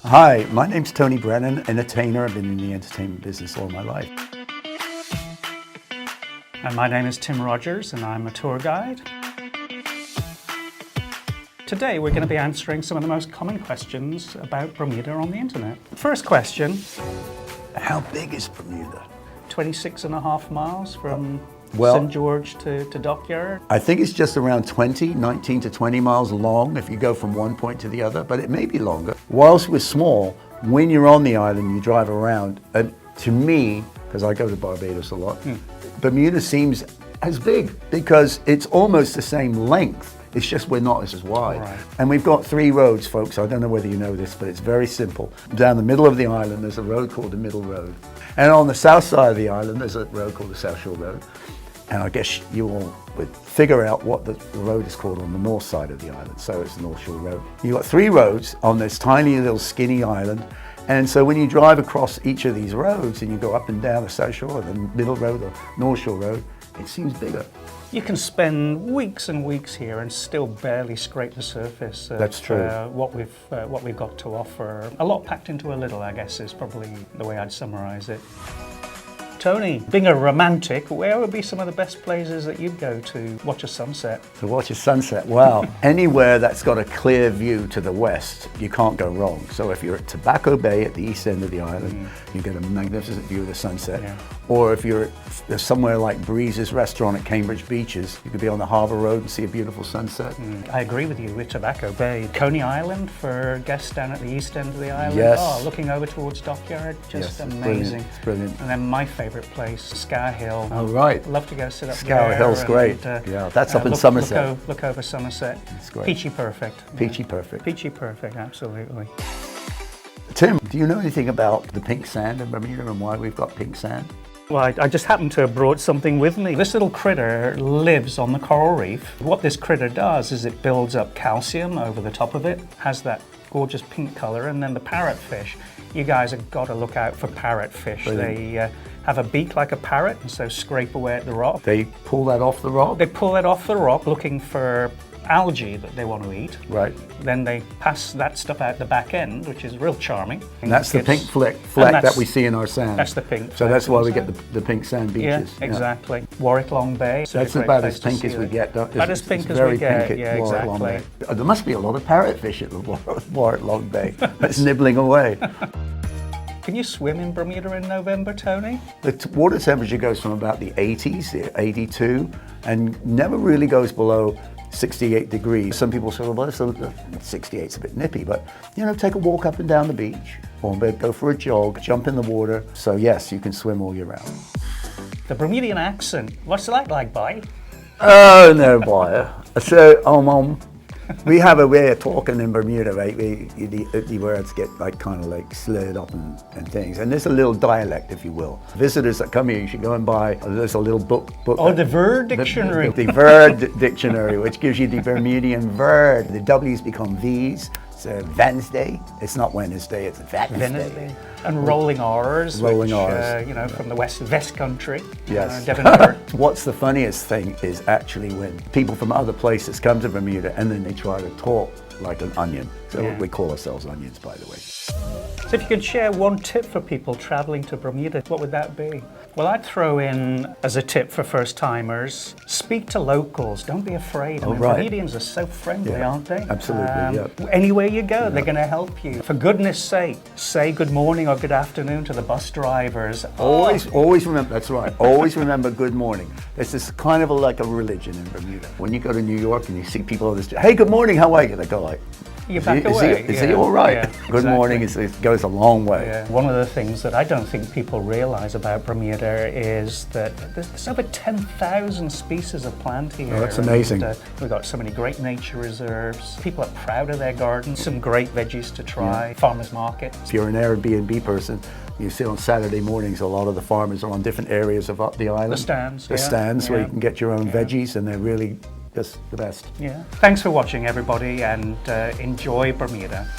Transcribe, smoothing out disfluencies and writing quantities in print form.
Hi, my name's TonyBrannon, entertainer. I've been in the entertainment business all my life. And my name is Tim Rogers and I'm a tour guide. Today we're going to be answering some of the most common questions about Bermuda on the internet. First question. How big is Bermuda? 26.5 miles from Well, St. George to Dockyard. I think it's just around 19 to 20 miles long if you go from one point to the other, but it may be longer. Whilst we're small, when you're on the island, you drive around, and to me, because I go to Barbados a lot, Bermuda seems as big because it's almost the same length. It's just we're not as wide. Right. And we've got 3 roads, folks. I don't know whether you know this, but it's very simple. Down the middle of the island, there's a road called the Middle Road. And on the south side of the island, there's a road called the South Shore Road. And I guess you all would figure out what the road is called on the north side of the island. So it's the North Shore Road. You've got 3 roads on this tiny little skinny island. And so when you drive across each of these roads and you go up and down the South Shore, the Middle Road or North Shore Road, it seems bigger. You can spend weeks and weeks here and still barely scrape the surface of That's true. what we've got to offer. A lot packed into a little, I guess, is probably the way I'd summarize it. Tony, being a romantic, where would be some of the best places that you'd go to watch a sunset? To watch a sunset, wow. Anywhere that's got a clear view to the west, you can't go wrong. So if you're at Tobacco Bay at the east end of the island, you get a magnificent view of the sunset. Yeah. Or if you're somewhere like Breeze's restaurant at Cambridge Beaches, you could be on the Harbour Road and see a beautiful sunset. I agree with you with Tobacco Bay. Coney Island for guests down at the east end of the island. Yes. Oh, looking over towards Dockyard, just Yes, it's amazing. brilliant, it's brilliant. And then my favourite place, Scar Hill. Oh, right. Love to go sit up Scar there. Hill's and, great. Yeah, that's up in look, Somerset. Look over Somerset. It's great. Peachy perfect. Peachy perfect. Peachy perfect, absolutely. Tim, do you know anything about the pink sand in Bermuda and why we've got pink sand? Well, I just happened to have brought something with me. This little critter lives on the coral reef. What this critter does is it builds up calcium over the top of it, has that gorgeous pink color, and then the parrotfish. You guys have got to look out for parrotfish. Brilliant. They have a beak like a parrot, and so scrape away at the rock. They pull that off the rock? They pull it off the rock looking for algae that they want to eat. Right. Then they pass that stuff out the back end, which is real charming. And that's the pink fleck that we see in our sand. That's the pink. So that's why we get sand. the pink sand beaches. Yeah, exactly. Warwick Long Bay. That's about as pink as we get. About as pink as we get, yeah, exactly. There must be a lot of parrotfish at the Warwick Long Bay. That's nibbling away. Can you swim in Bermuda in November, Tony? The water temperature goes from about the 80s, 82, and never really goes below 68 degrees. Some people say, well, 68's a bit nippy, but take a walk up and down the beach, or go for a jog, jump in the water. So yes, you can swim all year round. The Bermudian accent, what's it like, boy? Oh no, boy. So, we have a way of talking in Bermuda, right? The words get kind of slurred up and things. And there's a little dialect, if you will. Visitors that come here, you should go and buy, there's a little book. Oh, the Ver Dictionary. The Ver Dictionary, which gives you the Bermudian Ver. The W's become V's. So Wednesday, it's not Wednesday, it's Wednesday. And rolling R's, rolling which, R's. From the West Country. Yes. Devonport. What's the funniest thing is actually when people from other places come to Bermuda and then they try to talk like an onion. So we call ourselves onions, by the way. So if you could share one tip for people traveling to Bermuda, what would that be? Well, I'd throw in, as a tip for first-timers, speak to locals. Don't be afraid. I mean, Bermudians are so friendly, aren't they? Absolutely, Anywhere you go, they're going to help you. For goodness sake, say good morning or good afternoon to the bus drivers. Always remember, that's right, always remember good morning. This is kind of like a religion in Bermuda. When you go to New York and you see people on the street, hey, good morning, how are you? They go like, you back away. Is he all right? Yeah, Good morning, it goes a long way. Yeah. One of the things that I don't think people realize about Bermuda is that there's over 10,000 species of plant here. Oh, that's amazing. And, we've got so many great nature reserves. People are proud of their gardens. Some great veggies to try. Farmers markets. If you're an Airbnb person, you see on Saturday mornings, a lot of the farmers are on different areas of the island. The stands. The stands where you can get your own veggies, and they're really just the best. Yeah. Thanks for watching, everybody, and enjoy Bermuda.